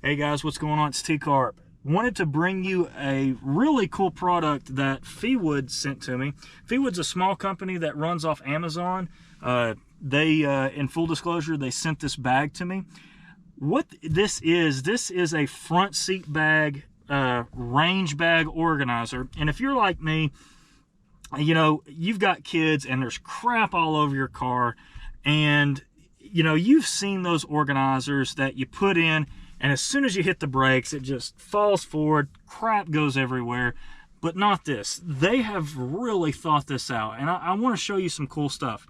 Hey guys, what's going on? It's T-Carp. Wanted to bring you a really cool product that Feiwood sent to me. Feiwood's a small company that runs off Amazon. In full disclosure, they sent this bag to me. What this is a front seat bag, range bag organizer. And if you're like me, you know, you've got kids and there's crap all over your car, and you know, you've seen those organizers that you put in, and as soon as you hit the brakes, it just falls forward, crap goes everywhere. But not this. They have really thought this out, and I want to show you some cool stuff.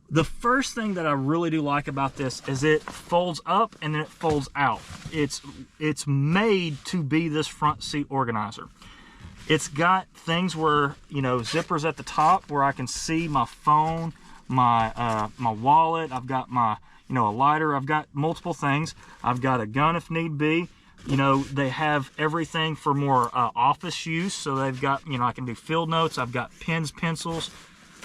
The first thing that I really do like about this is it folds up and then it folds out. It's made to be this front seat organizer. It's got things where, you know, zippers at the top where I can see my phone, my wallet. I've got my, you know, a lighter. I've got multiple things. I've got a gun if need be. You know, they have everything for more office use. So they've got, you know, I can do field notes. I've got pens, pencils.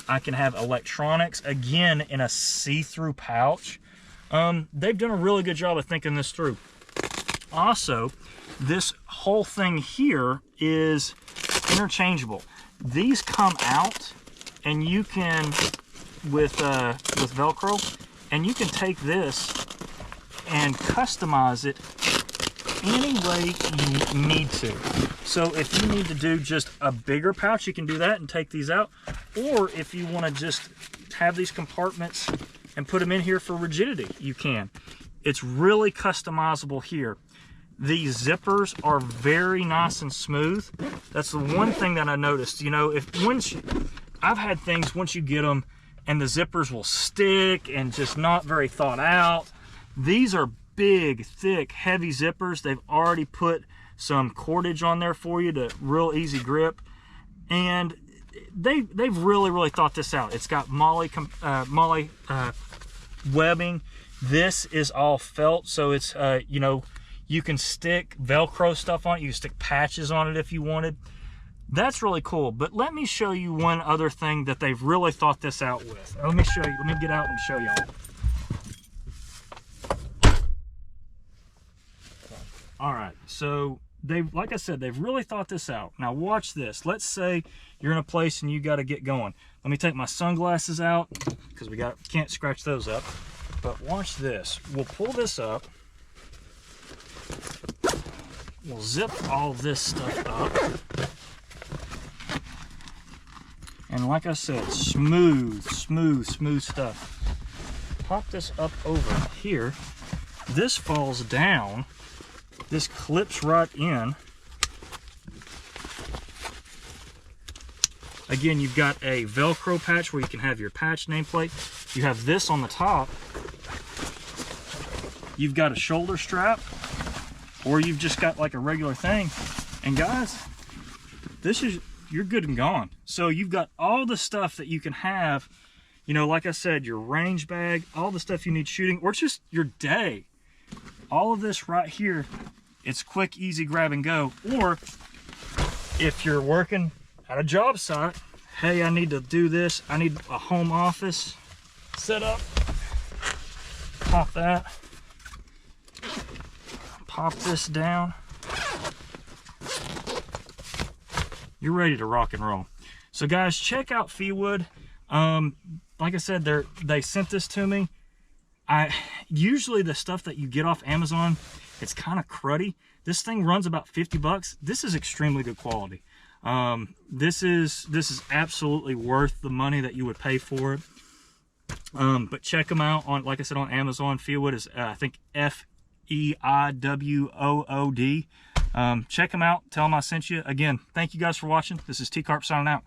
I can have electronics, again, in a see-through pouch. They've done a really good job of thinking this through. Also, this whole thing here is interchangeable. These come out, and you can, with Velcro, and you can take this and customize it any way you need to. So if you need to do just a bigger pouch, you can do that and take these out. Or if you want to just have these compartments and put them in here for rigidity, you can. It's really customizable here. These zippers are very nice and smooth. That's the one thing that I noticed. You know, I've had things, once you get them and the zippers will stick and just not very thought out. These are big, thick, heavy zippers. They've already put some cordage on there for you to real easy grip, and they've really thought this out. It's got Molly webbing. This is all felt, so it's you know, you can stick Velcro stuff on it. You can stick patches on it if you wanted. That's really cool. But let me show you one other thing that they've really thought this out with. Let me show you. Let me get out and show y'all. All right, so like I said, they've really thought this out. Now watch this. Let's say you're in a place and you got to get going. Let me take my sunglasses out because can't scratch those up. But watch this. We'll pull this up. We'll zip all this stuff up. And like I said, smooth stuff. Pop this up over here. This falls down. This clips right in. Again, you've got a Velcro patch where you can have your patch nameplate. You have this on the top. You've got a shoulder strap, or you've just got like a regular thing. And guys, you're good and gone. So you've got all the stuff that you can have, you know, like I said, your range bag, all the stuff you need shooting, or just your day. All of this right here, it's quick, easy grab and go. Or if you're working at a job site, hey, I need to do this. I need a home office set up. Pop that. Pop this down. You're ready to rock and roll. So guys, check out Feiwood. Like I said, they sent this to me. Usually the stuff that you get off Amazon, it's kind of cruddy. This thing runs about 50 bucks. This is extremely good quality. This is absolutely worth the money that you would pay for it. But check them out on, like I said, on Amazon. Feiwood is I think Feiwood. Check them out. Tell them I sent you. Again, thank you guys for watching. This is T-Carp signing out.